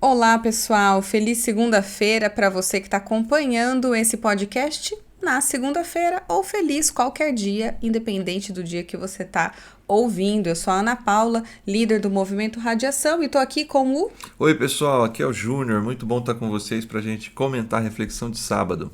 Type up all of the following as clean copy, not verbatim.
Olá, pessoal! Feliz segunda-feira para você que está acompanhando esse podcast na segunda-feira ou feliz qualquer dia, independente do dia que você está ouvindo. Eu sou a Ana Paula, líder do Movimento Radiação e estou aqui com o... Oi, pessoal, aqui é o Júnior. Muito bom estar com vocês para a gente comentar a reflexão de sábado.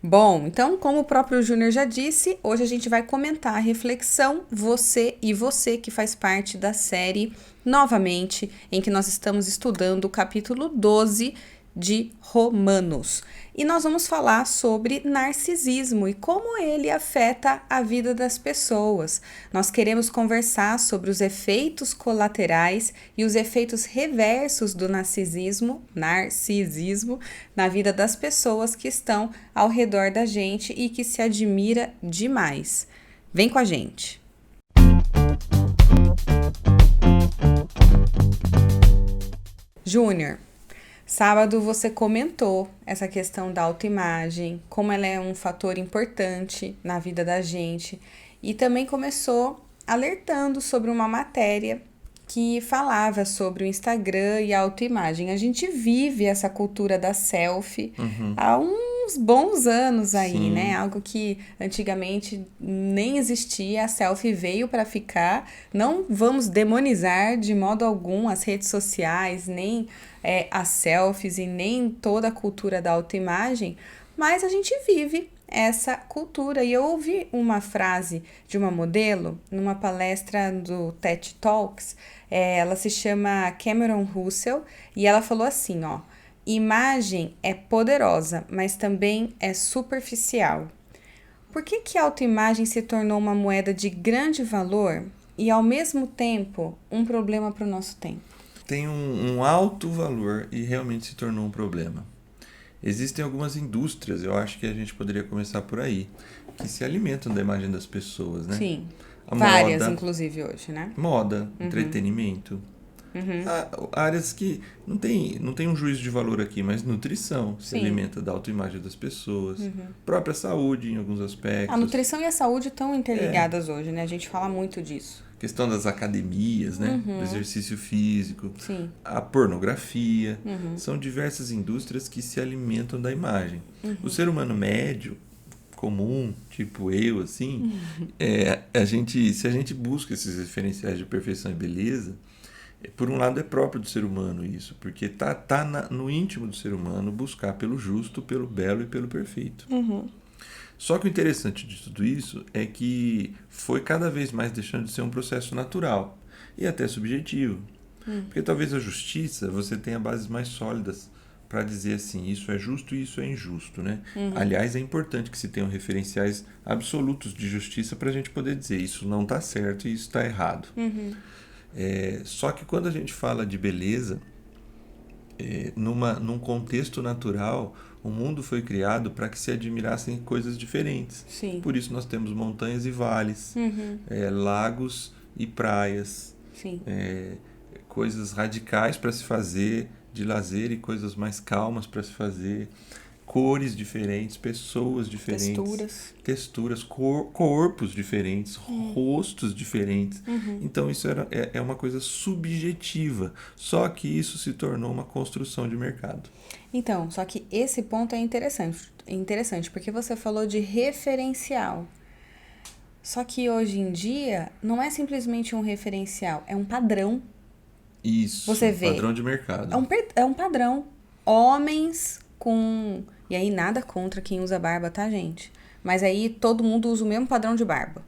Bom, então, como o próprio Júnior já disse, hoje a gente vai comentar a reflexão Você e Você, que faz parte da série Novamente, em que nós estamos estudando o capítulo 12 de Romanos. E nós vamos falar sobre narcisismo e como ele afeta a vida das pessoas. Nós queremos conversar sobre os efeitos colaterais e os efeitos reversos do narcisismo na vida das pessoas que estão ao redor da gente e que se admira demais. Vem com a gente! Júnior, sábado você comentou essa questão da autoimagem, como ela é um fator importante na vida da gente, e também começou alertando sobre uma matéria que falava sobre o Instagram e a autoimagem. A gente vive essa cultura da selfie há uns bons anos aí, Sim. né? Algo que antigamente nem existia, a selfie veio para ficar. Não vamos demonizar de modo algum as redes sociais, nem as selfies e nem toda a cultura da autoimagem, mas a gente vive essa cultura. E eu ouvi uma frase de uma modelo numa palestra do TED Talks, ela se chama Cameron Russell, e ela falou assim, ó: imagem é poderosa, mas também é superficial. Por que a autoimagem se tornou uma moeda de grande valor e, ao mesmo tempo, um problema para o nosso tempo? Tem um alto valor e realmente se tornou um problema. Existem algumas indústrias, eu acho que a gente poderia começar por aí, que se alimentam da imagem das pessoas, né? Sim, A várias, moda, inclusive, hoje, né? moda, entretenimento. Áreas que não tem um juízo de valor aqui, mas nutrição se Sim. alimenta da autoimagem das pessoas. Própria saúde, em alguns aspectos. A nutrição e a saúde estão interligadas hoje, né? A gente fala muito disso. Questão das academias, né? Do exercício físico, Sim. a pornografia. São diversas indústrias que se alimentam da imagem. O ser humano médio, comum, tipo eu, assim, se a gente busca esses referenciais de perfeição e beleza, por um lado é próprio do ser humano isso, porque tá no íntimo do ser humano buscar pelo justo, pelo belo e pelo perfeito. Só que o interessante de tudo isso é que foi cada vez mais deixando de ser um processo natural e até subjetivo. Porque talvez a justiça você tenha bases mais sólidas para dizer assim, isso é justo e isso é injusto, né? Aliás, é importante que se tenham referenciais absolutos de justiça para a gente poder dizer isso não está certo e isso está errado. Só que quando a gente fala de beleza, num contexto natural, o mundo foi criado para que se admirassem coisas diferentes. Sim. Por isso nós temos montanhas e vales, lagos e praias, Sim. coisas radicais para se fazer de lazer e coisas mais calmas para se fazer, cores diferentes, pessoas diferentes, texturas, corpos diferentes, rostos diferentes. Então isso é uma coisa subjetiva, só que isso se tornou uma construção de mercado. Então, só que esse ponto é interessante porque você falou de referencial. Só que hoje em dia não é simplesmente um referencial, é um padrão. Isso, Você vê, padrão de mercado. É um padrão. Homens com... E aí nada contra quem usa barba, tá, gente? Mas aí todo mundo usa o mesmo padrão de barba.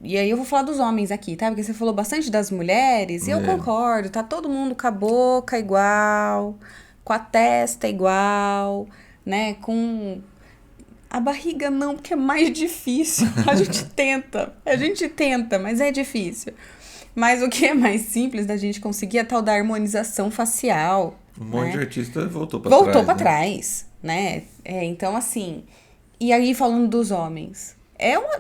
E aí eu vou falar dos homens aqui, tá? Porque você falou bastante das mulheres, e eu concordo, tá todo mundo com a boca igual, com a testa igual, né? Com a barriga não, porque é mais difícil. A gente tenta, mas é difícil. Mas o que é mais simples da gente conseguir é a tal da harmonização facial. Um monte de artista voltou pra trás, né? Então, assim... E aí, falando dos homens...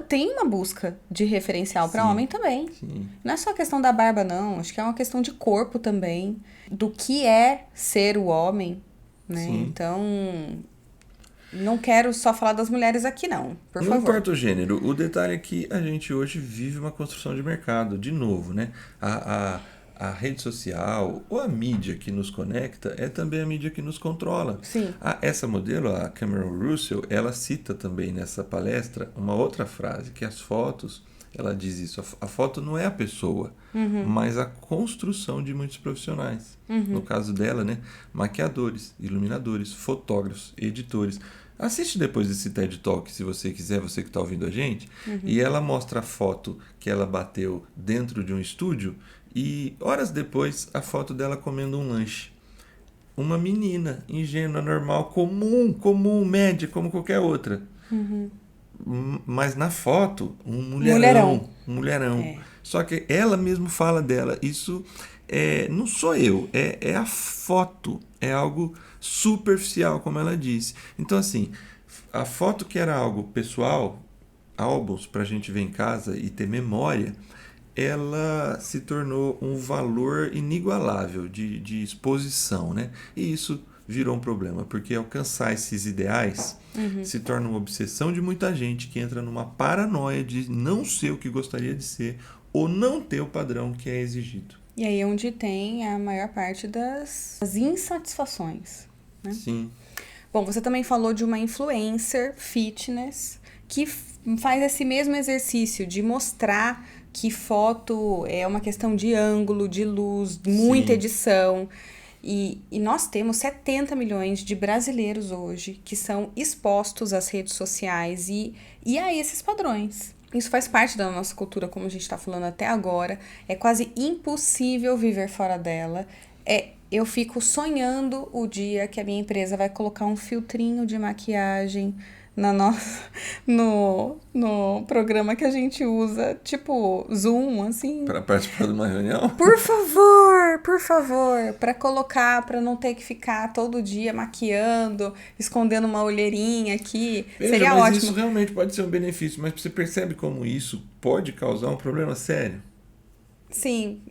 Tem uma busca de referencial para homem também. Sim. Não é só questão da barba, não. Acho que é uma questão de corpo também. Do que é ser o homem, né? Sim. Então... Não quero só falar das mulheres aqui, não. Por favor. Não importa o gênero. O detalhe é que a gente hoje vive uma construção de mercado. De novo, né? a rede social ou a mídia que nos conecta é também a mídia que nos controla. Sim. Essa modelo, a Cameron Russell, ela cita também nessa palestra uma outra frase, que as fotos, ela diz isso, a foto não é a pessoa, mas a construção de muitos profissionais. No caso dela, né, maquiadores, iluminadores, fotógrafos, editores. Assiste depois esse TED Talk, se você quiser, você que está ouvindo a gente. E ela mostra a foto que ela bateu dentro de um estúdio e horas depois a foto dela comendo um lanche. Uma menina ingênua, normal, comum, média, como qualquer outra. Mas na foto, um mulherão. É. Só que ela mesmo fala dela. Isso não sou eu, é a foto. É algo superficial, como ela disse. Então, assim, a foto que era algo pessoal, álbuns para a gente ver em casa e ter memória, ela se tornou um valor inigualável de exposição, né? E isso virou um problema, porque alcançar esses ideais se torna uma obsessão de muita gente que entra numa paranoia de não ser o que gostaria de ser ou não ter o padrão que é exigido. E aí é onde tem a maior parte das insatisfações, né? Sim. Bom, você também falou de uma influencer fitness que faz esse mesmo exercício de mostrar que foto é uma questão de ângulo, de luz, muita edição. E nós temos 70 milhões de brasileiros hoje que são expostos às redes sociais e a esses padrões. Isso faz parte da nossa cultura, como a gente está falando até agora. É quase impossível viver fora dela. Eu fico sonhando o dia que a minha empresa vai colocar um filtrinho de maquiagem no programa que a gente usa, tipo Zoom, assim. Para participar de uma reunião? Por favor, para colocar, para não ter que ficar todo dia maquiando, escondendo uma olheirinha aqui. Veja, seria mas ótimo. Isso realmente pode ser um benefício, mas você percebe como isso pode causar um problema sério? Sim,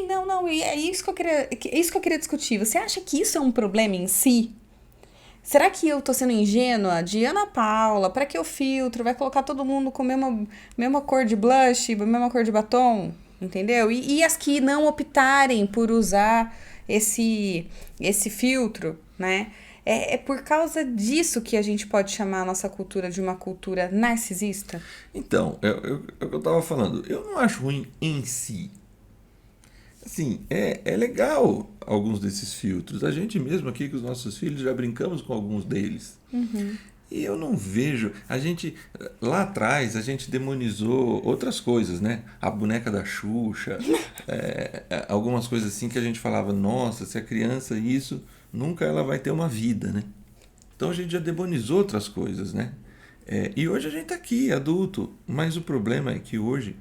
não, e é isso que eu queria discutir. Você acha que isso é um problema em si? Será que eu tô sendo ingênua de Ana Paula? Para que eu filtro? Vai colocar todo mundo com a mesma cor de blush, a mesma cor de batom? Entendeu? E as que não optarem por usar esse filtro, né? É por causa disso que a gente pode chamar a nossa cultura de uma cultura narcisista? Então, é o que eu estava falando. Eu não acho ruim em si. Assim, é legal alguns desses filtros. A gente mesmo aqui com os nossos filhos já brincamos com alguns deles. E eu não vejo... Lá atrás, a gente demonizou outras coisas, né? A boneca da Xuxa, algumas coisas assim que a gente falava, nossa, se a criança isso, nunca ela vai ter uma vida, né? Então a gente já demonizou outras coisas, né? E hoje a gente está aqui, adulto. Mas o problema é que hoje,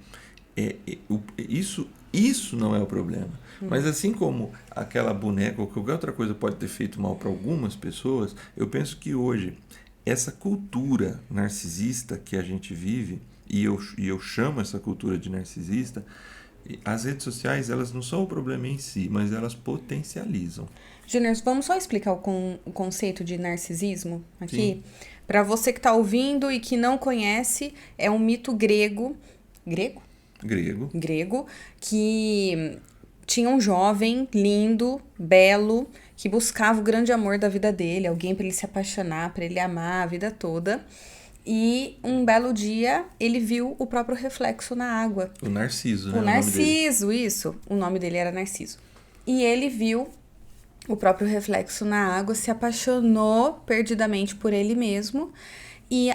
isso não é o problema. Mas assim como aquela boneca ou qualquer outra coisa pode ter feito mal para algumas pessoas, eu penso que hoje essa cultura narcisista que a gente vive, e eu chamo essa cultura de narcisista, as redes sociais elas não são o problema em si, mas elas potencializam. Júnior, vamos só explicar o conceito de narcisismo aqui? Para você que está ouvindo e que não conhece, é um mito grego. Grego? Grego, que tinha um jovem lindo, belo, que buscava o grande amor da vida dele, alguém para ele se apaixonar, para ele amar a vida toda. E um belo dia ele viu o próprio reflexo na água. O Narciso, né? O Narciso, isso. O nome dele era Narciso. E ele viu o próprio reflexo na água, se apaixonou perdidamente por ele mesmo e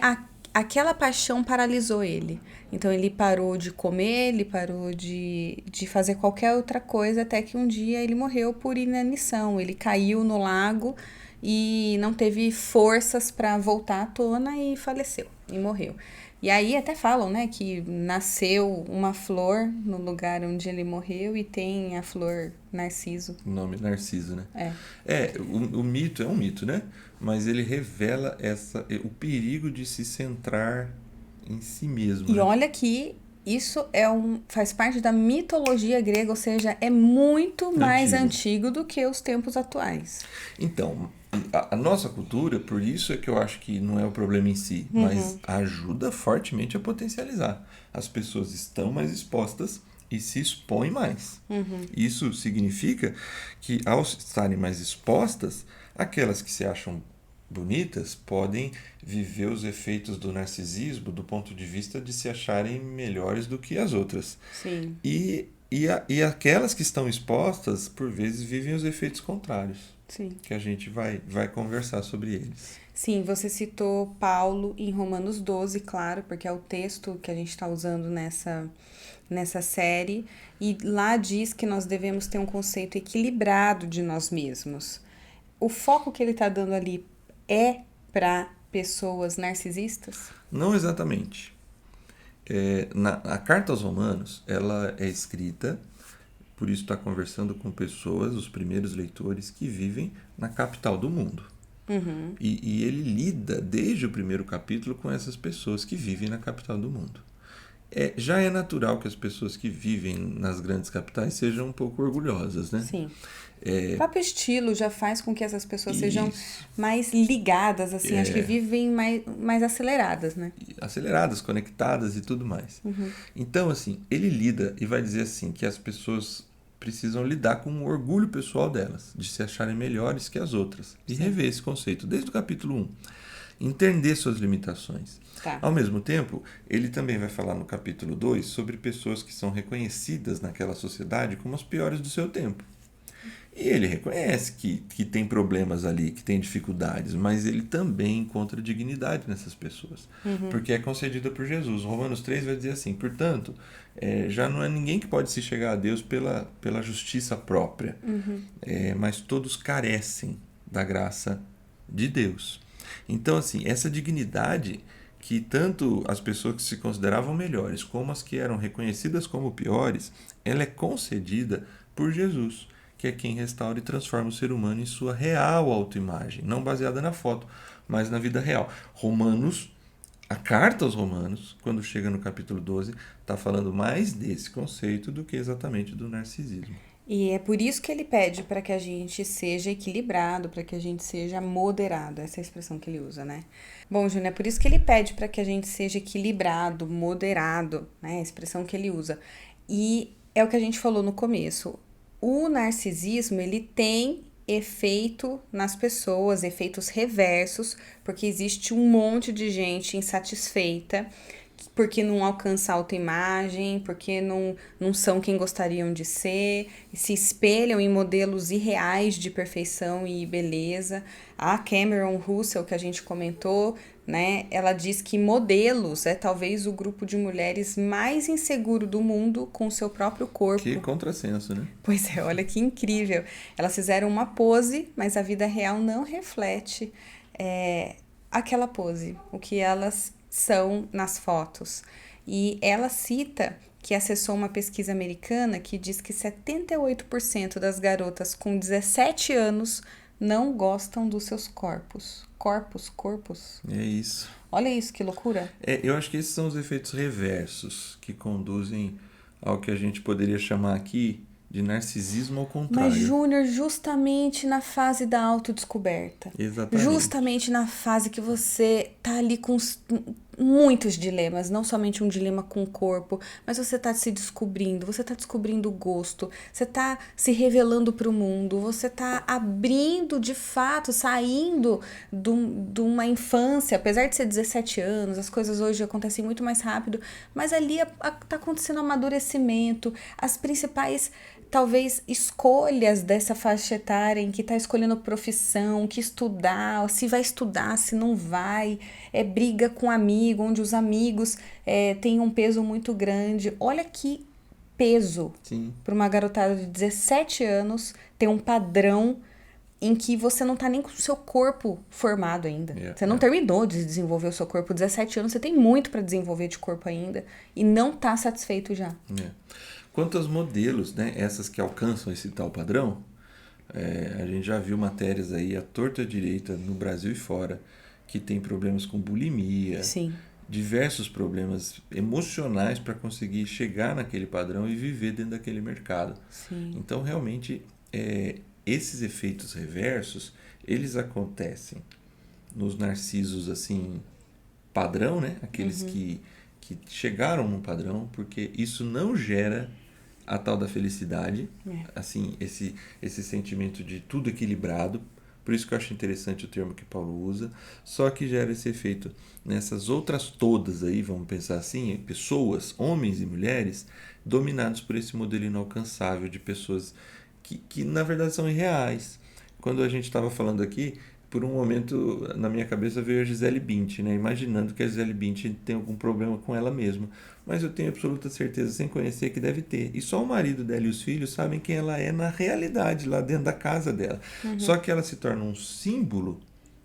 aquela paixão paralisou ele. Então ele parou de comer, ele parou de fazer qualquer outra coisa, até que um dia ele morreu por inanição. Ele caiu no lago e não teve forças para voltar à tona e faleceu, e morreu. E aí até falam, né, que nasceu uma flor no lugar onde ele morreu e tem a flor Narciso. O nome Narciso, né? O mito é um mito, né? Mas ele revela o perigo de se centrar em si mesmo. E né? olha que isso faz parte da mitologia grega, ou seja, é muito mais antigo do que os tempos atuais. Então, a nossa cultura, por isso é que eu acho que não é o problema em si, mas ajuda fortemente a potencializar. As pessoas estão mais expostas e se expõem mais. Isso significa que, ao estarem mais expostas, aquelas que se acham bonitas podem viver os efeitos do narcisismo do ponto de vista de se acharem melhores do que as outras. Sim. E aquelas que estão expostas, por vezes, vivem os efeitos contrários. Sim. Que a gente vai conversar sobre eles. Sim, você citou Paulo em Romanos 12, claro, porque é o texto que a gente está usando nessa série. E lá diz que nós devemos ter um conceito equilibrado de nós mesmos. O foco que ele está dando ali é para pessoas narcisistas? Não exatamente. A carta aos Romanos, ela é escrita, por isso está conversando com pessoas, os primeiros leitores, que vivem na capital do mundo. E ele lida, desde o primeiro capítulo, com essas pessoas que vivem na capital do mundo. Já é natural que as pessoas que vivem nas grandes capitais sejam um pouco orgulhosas, né? Sim. O próprio estilo já faz com que essas pessoas sejam mais ligadas, assim, acho que vivem mais aceleradas, né? Aceleradas, conectadas e tudo mais. Então, assim, ele lida e vai dizer assim que as pessoas precisam lidar com o orgulho pessoal delas, de se acharem melhores que as outras. E rever esse conceito desde o capítulo 1. Entender suas limitações. Tá. Ao mesmo tempo, ele também vai falar no capítulo 2 sobre pessoas que são reconhecidas naquela sociedade como as piores do seu tempo. E ele reconhece que tem problemas ali, que tem dificuldades, mas ele também encontra dignidade nessas pessoas, porque é concedida por Jesus. Romanos 3 vai dizer assim, portanto, já não é ninguém que pode se chegar a Deus pela justiça própria, mas todos carecem da graça de Deus. Então, assim, essa dignidade que tanto as pessoas que se consideravam melhores como as que eram reconhecidas como piores, ela é concedida por Jesus, que é quem restaura e transforma o ser humano em sua real autoimagem, não baseada na foto, mas na vida real. A carta aos Romanos, quando chega no capítulo 12, está falando mais desse conceito do que exatamente do narcisismo. E é por isso que ele pede para que a gente seja equilibrado, para que a gente seja moderado. Essa é a expressão que ele usa, né? Bom, Júnior, é por isso que ele pede para que a gente seja equilibrado, moderado, né? A expressão que ele usa. E é o que a gente falou no começo. O narcisismo, ele tem efeito nas pessoas, efeitos reversos, porque existe um monte de gente insatisfeita, porque não alcança a autoimagem, porque não são quem gostariam de ser, se espelham em modelos irreais de perfeição e beleza. A Cameron Russell, que a gente comentou, né, ela diz que modelos é talvez o grupo de mulheres mais inseguro do mundo com o seu próprio corpo. Que contrassenso, né? Pois é, olha que incrível. Elas fizeram uma pose, mas a vida real não reflete aquela pose, o que elas são nas fotos. E ela cita que acessou uma pesquisa americana que diz que 78% das garotas com 17 anos não gostam dos seus corpos. Corpos. É isso. Olha isso, que loucura. Eu acho que esses são os efeitos reversos que conduzem ao que a gente poderia chamar aqui de narcisismo ao contrário. Mas, Júnior, justamente na fase da autodescoberta. Exatamente. Justamente na fase que você tá ali com muitos dilemas, não somente um dilema com o corpo, mas você tá se descobrindo, você tá descobrindo o gosto, você tá se revelando para o mundo, você tá abrindo de fato, saindo de uma infância, apesar de ser 17 anos, as coisas hoje acontecem muito mais rápido, mas ali tá acontecendo amadurecimento, as principais talvez escolhas dessa faixa etária em que está escolhendo profissão, que estudar, se vai estudar, se não vai, briga com amigo, onde os amigos têm um peso muito grande. Olha que peso para uma garotada de 17 anos ter um padrão em que você não tá nem com o seu corpo formado ainda. Você não terminou de desenvolver o seu corpo. 17 anos, você tem muito para desenvolver de corpo ainda e não tá satisfeito já. Quanto aos modelos, né, essas que alcançam esse tal padrão, a gente já viu matérias aí à torta e à direita no Brasil e fora que tem problemas com bulimia, Sim. diversos problemas emocionais para conseguir chegar naquele padrão e viver dentro daquele mercado. Sim. Então, realmente, esses efeitos reversos, eles acontecem nos narcisos assim, padrão, né? Aqueles que chegaram no padrão, porque isso não gera a tal da felicidade, assim, esse sentimento de tudo equilibrado. Por isso que eu acho interessante o termo que Paulo usa, só que gera esse efeito nessas outras todas aí, vamos pensar assim, pessoas, homens e mulheres, dominados por esse modelo inalcançável de pessoas que na verdade são irreais. Quando a gente estava falando aqui, por um momento na minha cabeça veio a Gisele Bündchen, né? Imaginando que a Gisele Bündchen tem algum problema com ela mesma. Mas eu tenho absoluta certeza, sem conhecer, que deve ter. E só o marido dela e os filhos sabem quem ela é na realidade, lá dentro da casa dela. Só que ela se torna um símbolo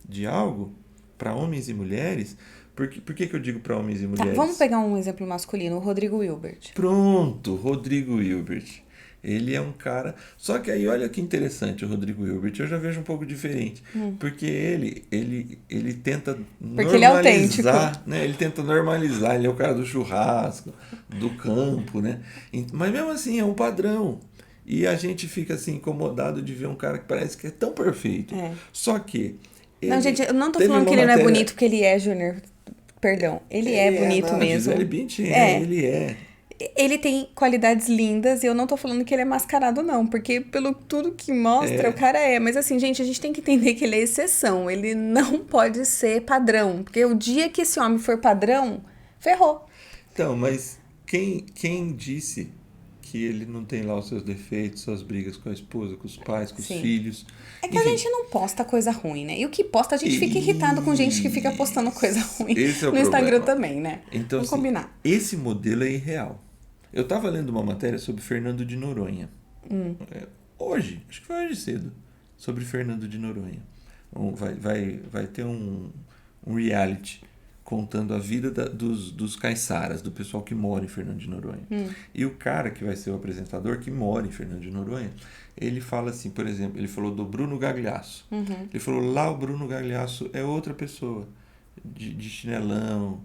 de algo para homens e mulheres. Por que eu digo para homens e mulheres? Vamos pegar um exemplo masculino, o Rodrigo Hilbert. Pronto, Rodrigo Hilbert. Ele é um cara... Só que aí, olha que interessante o Rodrigo Hilbert. Eu já vejo um pouco diferente. Porque ele tenta Porque ele é autêntico. Né? Ele tenta normalizar. Ele é o cara do churrasco, do campo, né? Mas mesmo assim, é um padrão. E a gente fica assim, incomodado de ver um cara que parece que é tão perfeito. Só que... Não, gente, eu não tô falando que ele não é bonito porque ele é, Júnior. Perdão. Ele é bonito mesmo. Gisele Bündchen, ele é. Ele tem qualidades lindas e eu não tô falando que ele é mascarado, não. Porque pelo tudo que mostra, o cara é. Mas assim, gente, a gente tem que entender que ele é exceção. Ele não pode ser padrão. Porque o dia que esse homem for padrão, ferrou. Então, mas quem disse que ele não tem lá os seus defeitos, suas brigas com a esposa, com os pais, com os filhos? É que a gente não posta coisa ruim, né? E o que posta, a gente fica irritado com gente que fica postando coisa ruim no Instagram também, né? Então, vamos combinar. Esse modelo é irreal. Eu estava lendo uma matéria sobre Fernando de Noronha. Hoje, acho que foi hoje cedo, sobre Fernando de Noronha. Vai ter um reality contando a vida dos caiçaras, do pessoal que mora em Fernando de Noronha. E o cara que vai ser o apresentador, que mora em Fernando de Noronha, ele fala assim, por exemplo, ele falou do Bruno Gagliasso. Ele falou, lá o Bruno Gagliasso é outra pessoa, de chinelão,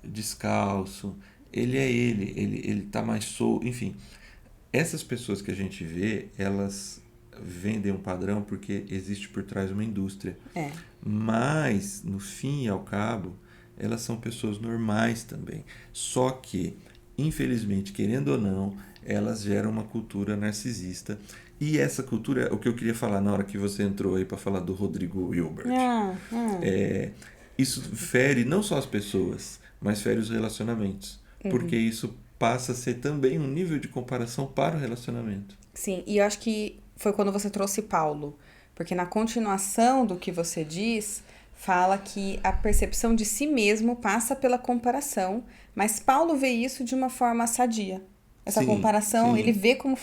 descalço. Ele é ele tá mais solto, enfim. Essas pessoas que a gente vê, elas vendem um padrão porque existe por trás uma indústria. Mas, no fim e ao cabo, elas são pessoas normais também. Só que, infelizmente, querendo ou não, elas geram uma cultura narcisista. E essa cultura, o que eu queria falar na hora que você entrou aí para falar do Rodrigo Hilbert, isso fere não só as pessoas, mas fere os relacionamentos. Porque isso passa a ser também um nível de comparação para o relacionamento. Sim, e eu acho que foi quando você trouxe Paulo. Porque na continuação do que você diz, fala que a percepção de si mesmo passa pela comparação, mas Paulo vê isso de uma forma sadia. Essa comparação, ele vê como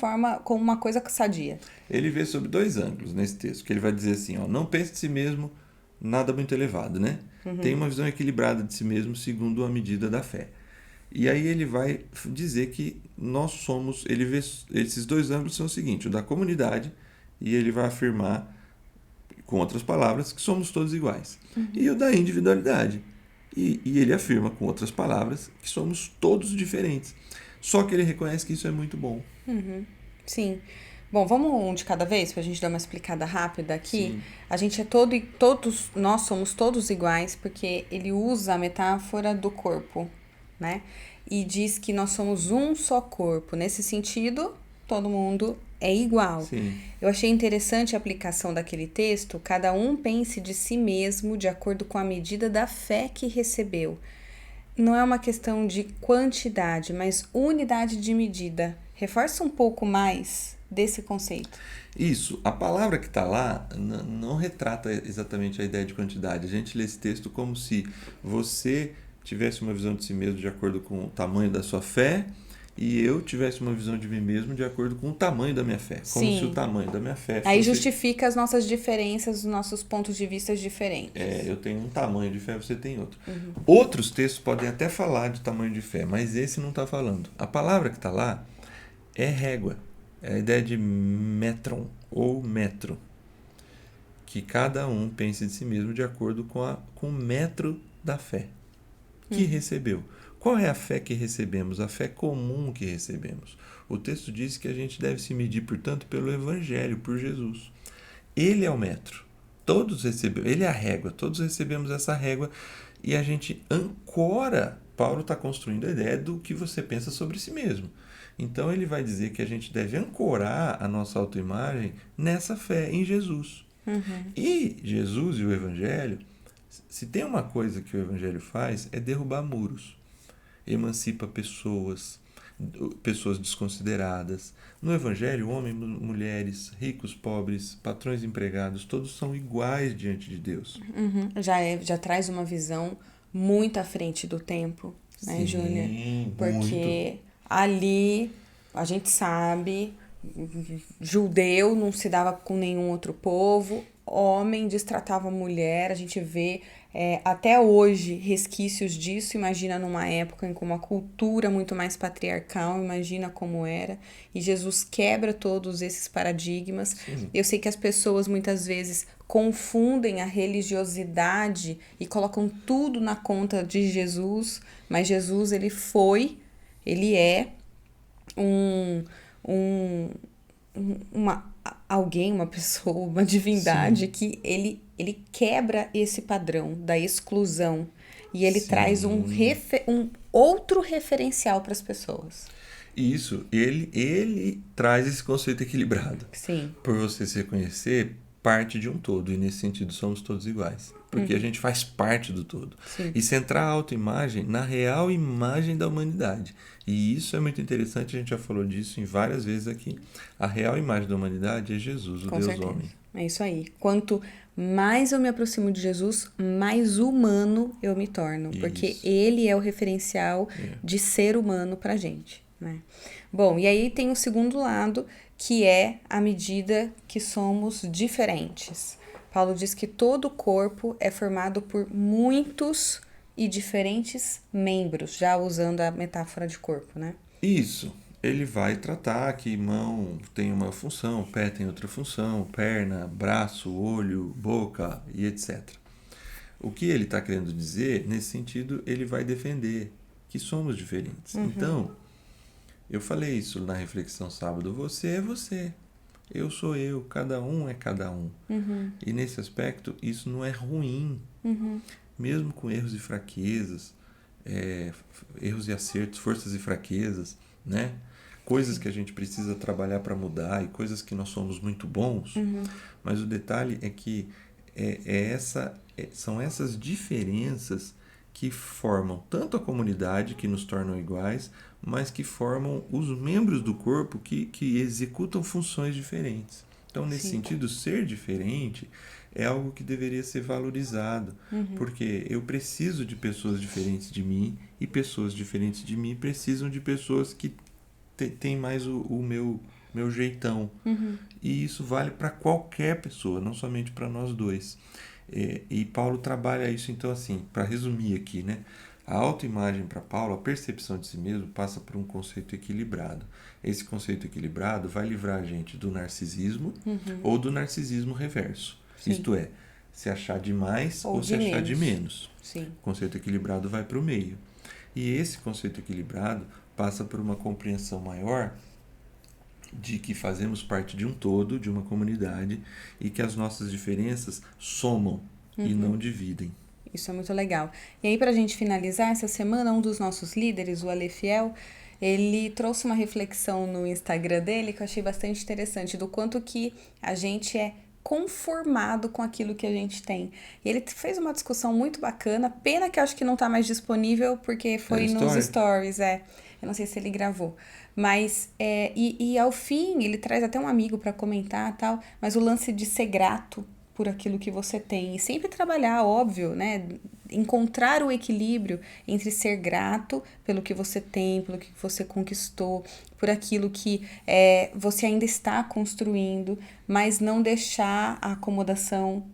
uma coisa sadia. Ele vê sob 2 ângulos nesse texto, que ele vai dizer assim, não pense de si mesmo nada muito elevado, né? Tem uma visão equilibrada de si mesmo segundo a medida da fé. E aí ele vai dizer que nós somos... Ele vê esses 2 ângulos são o seguinte, o da comunidade, e ele vai afirmar, com outras palavras, que somos todos iguais. E o da individualidade. E ele afirma, com outras palavras, que somos todos diferentes. Só que ele reconhece que isso é muito bom. Sim. Bom, vamos um de cada vez, pra gente dar uma explicada rápida aqui. Sim. A gente é nós somos todos iguais, porque ele usa a metáfora do corpo, né? E diz que nós somos um só corpo. Nesse sentido, todo mundo é igual. Sim. Eu achei interessante a aplicação daquele texto. Cada um pense de si mesmo de acordo com a medida da fé que recebeu. Não é uma questão de quantidade, mas unidade de medida. Reforça um pouco mais desse conceito. Isso. A palavra que está lá não retrata exatamente a ideia de quantidade. A gente lê esse texto como se você tivesse uma visão de si mesmo de acordo com o tamanho da sua fé e eu tivesse uma visão de mim mesmo de acordo com o tamanho da minha fé. Como se o tamanho da minha fé fosse... Aí justifica as nossas diferenças, os nossos pontos de vista diferentes. Eu tenho um tamanho de fé, você tem outro. Outros textos podem até falar de tamanho de fé, mas esse não está falando. A palavra que está lá é régua. É a ideia de metron ou metro. Que cada um pense de si mesmo de acordo com o metro da fé que recebeu. Qual é a fé que recebemos? A fé comum que recebemos. O texto diz que a gente deve se medir, portanto, pelo Evangelho, por Jesus. Ele é o metro. Todos recebemos. Ele é a régua. Todos recebemos essa régua e a gente ancora. Paulo está construindo a ideia do que você pensa sobre si mesmo. Então ele vai dizer que a gente deve ancorar a nossa autoimagem nessa fé em Jesus. E Jesus e o Evangelho, se tem uma coisa que o Evangelho faz, é derrubar muros. Emancipa pessoas desconsideradas. No Evangelho, homens, mulheres, ricos, pobres, patrões, empregados, todos são iguais diante de Deus. Já traz uma visão muito à frente do tempo, né, Sim, Júnior? Porque muito. ali a gente sabe, judeu não se dava com nenhum outro povo, homem destratava a mulher, a gente vê até hoje resquícios disso. Imagina numa época em que uma cultura muito mais patriarcal, imagina como era, e Jesus quebra todos esses paradigmas. Sim. Eu sei que as pessoas muitas vezes confundem a religiosidade e colocam tudo na conta de Jesus, mas Jesus ele é um, um, alguém, uma pessoa, uma divindade Sim. que ele quebra esse padrão da exclusão e ele traz um Sim. outro referencial para as pessoas. Isso, ele traz esse conceito equilibrado. Sim. Por você se reconhecer parte de um todo, e nesse sentido somos todos iguais. Porque a gente faz parte do todo. Sim. E centrar a autoimagem na real imagem da humanidade. E isso é muito interessante, a gente já falou disso em várias vezes aqui. A real imagem da humanidade é Jesus, o Com Deus certeza. homem. É isso aí. Quanto mais eu me aproximo de Jesus, mais humano eu me torno. Porque Isso. ele é o referencial de ser humano pra gente, né? Bom, e aí tem o segundo lado, que é à medida que somos diferentes. Paulo diz que todo o corpo é formado por muitos e diferentes membros, já usando a metáfora de corpo, né? Isso. Ele vai tratar que mão tem uma função, pé tem outra função, perna, braço, olho, boca e etc. O que ele está querendo dizer, nesse sentido, ele vai defender que somos diferentes. Então, eu falei isso na reflexão sábado, você é você, eu sou eu, cada um é cada um. E nesse aspecto, isso não é ruim, mesmo com erros e fraquezas, erros e acertos, forças e fraquezas, né? Coisas que a gente precisa trabalhar para mudar e coisas que nós somos muito bons, mas o detalhe é que são essas diferenças que formam tanto a comunidade, que nos tornam iguais, mas que formam os membros do corpo que executam funções diferentes. Então, nesse sentido, ser diferente é algo que deveria ser valorizado, porque eu preciso de pessoas diferentes de mim e pessoas diferentes de mim precisam de pessoas que têm mais o meu jeitão. E isso vale para qualquer pessoa, não somente para nós dois. E Paulo trabalha isso, então, assim, para resumir aqui, né? A autoimagem para Paulo, a percepção de si mesmo, passa por um conceito equilibrado. Esse conceito equilibrado vai livrar a gente do narcisismo ou do narcisismo reverso. Sim. Isto é, se achar de mais ou de se achar menos. de menos. Sim. O conceito equilibrado vai para o meio. E esse conceito equilibrado passa por uma compreensão maior de que fazemos parte de um todo, de uma comunidade, e que as nossas diferenças somam e não dividem. Isso é muito legal. E aí, pra gente finalizar, essa semana, um dos nossos líderes, o Ale Fiel, ele trouxe uma reflexão no Instagram dele que eu achei bastante interessante, do quanto que a gente é conformado com aquilo que a gente tem. E ele fez uma discussão muito bacana, pena que eu acho que não tá mais disponível, porque foi nos stories, Eu não sei se ele gravou. Mas, e ao fim, ele traz até um amigo para comentar e tal, mas o lance de ser grato por aquilo que você tem. E sempre trabalhar, óbvio, né? Encontrar o equilíbrio entre ser grato pelo que você tem, pelo que você conquistou, por aquilo que você ainda está construindo, mas não deixar a acomodação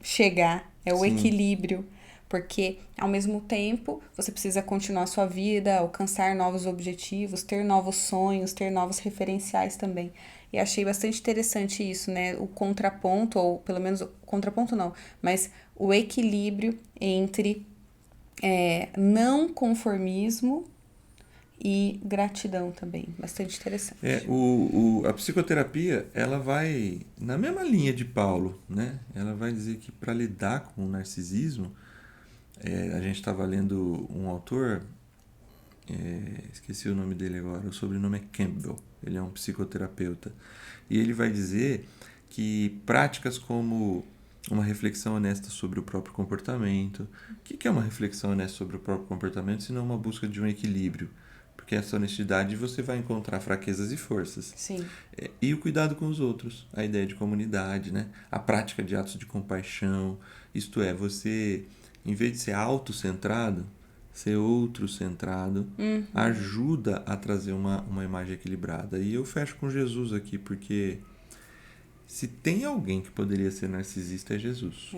chegar. É o equilíbrio. Porque, ao mesmo tempo, você precisa continuar a sua vida, alcançar novos objetivos, ter novos sonhos, ter novos referenciais também. E achei bastante interessante isso, né? O contraponto, ou pelo menos, contraponto não, mas o equilíbrio entre não conformismo e gratidão também. Bastante interessante. A psicoterapia, ela vai na mesma linha de Paulo, né? Ela vai dizer que para lidar com o narcisismo, a gente estava lendo um autor, esqueci o nome dele agora, o sobrenome é Campbell, ele é um psicoterapeuta. E ele vai dizer que práticas como uma reflexão honesta sobre o próprio comportamento. O que é uma reflexão honesta sobre o próprio comportamento, se não uma busca de um equilíbrio? Porque essa honestidade você vai encontrar fraquezas e forças. Sim. E o cuidado com os outros, a ideia de comunidade, né? A prática de atos de compaixão, isto é, você, em vez de ser autocentrado, ser outro-centrado, ajuda a trazer uma imagem equilibrada. E eu fecho com Jesus aqui, porque se tem alguém que poderia ser narcisista é Jesus.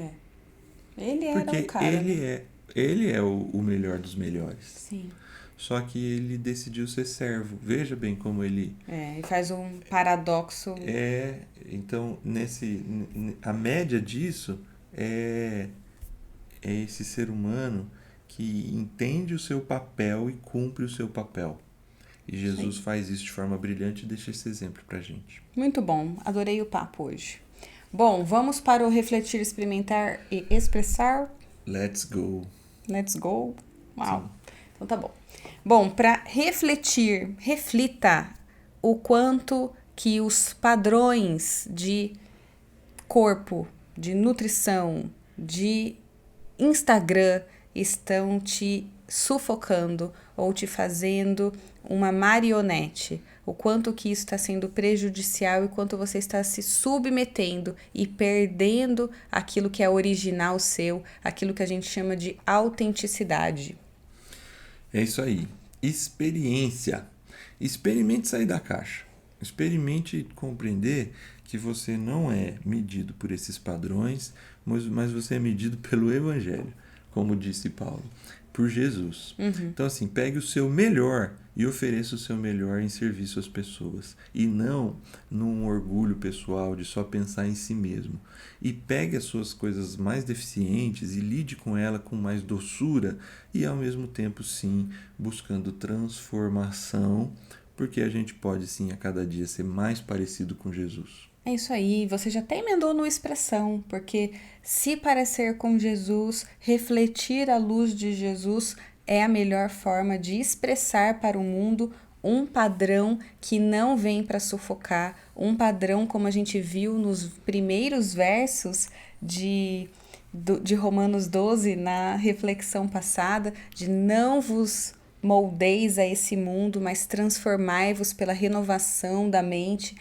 Ele era Porque um cara, ele é o melhor dos melhores. Sim. Só que ele decidiu ser servo. Veja bem como ele... E faz um paradoxo. Então, a média disso é esse ser humano que entende o seu papel e cumpre o seu papel. E Jesus faz isso de forma brilhante e deixa esse exemplo pra gente. Muito bom, adorei o papo hoje. Bom, vamos para o refletir, experimentar e expressar? Let's go. Let's go? Uau. Sim. Então tá bom. Bom, para refletir, reflita o quanto que os padrões de corpo, de nutrição, de Instagram estão te sufocando ou te fazendo uma marionete. O quanto que isso está sendo prejudicial e quanto você está se submetendo e perdendo aquilo que é original seu, aquilo que a gente chama de autenticidade. É isso aí. Experiência. Experimente sair da caixa. Experimente compreender que você não é medido por esses padrões, mas você é medido pelo Evangelho, como disse Paulo, por Jesus. Então, assim, pegue o seu melhor e ofereça o seu melhor em serviço às pessoas. E não num orgulho pessoal de só pensar em si mesmo. E pegue as suas coisas mais deficientes e lide com ela com mais doçura e, ao mesmo tempo, sim, buscando transformação, porque a gente pode, sim, a cada dia ser mais parecido com Jesus. É isso aí, você já até emendou no expressão, porque se parecer com Jesus, refletir a luz de Jesus é a melhor forma de expressar para o mundo um padrão que não vem para sufocar, um padrão como a gente viu nos primeiros versos de Romanos 12, na reflexão passada, de não vos moldeis a esse mundo, mas transformai-vos pela renovação da mente.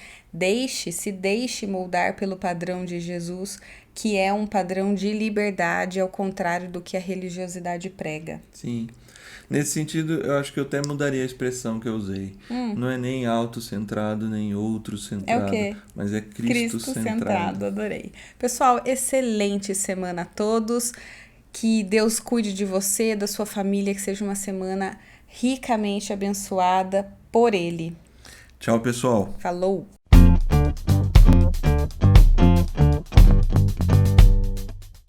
Se deixe moldar pelo padrão de Jesus, que é um padrão de liberdade, ao contrário do que a religiosidade prega. Sim. Nesse sentido, eu acho que eu até mudaria a expressão que eu usei. Não é nem autocentrado, nem outro-centrado. É o quê? Mas é Cristo-centrado. Adorei. Pessoal, excelente semana a todos. Que Deus cuide de você, da sua família, que seja uma semana ricamente abençoada por Ele. Tchau, pessoal. Falou!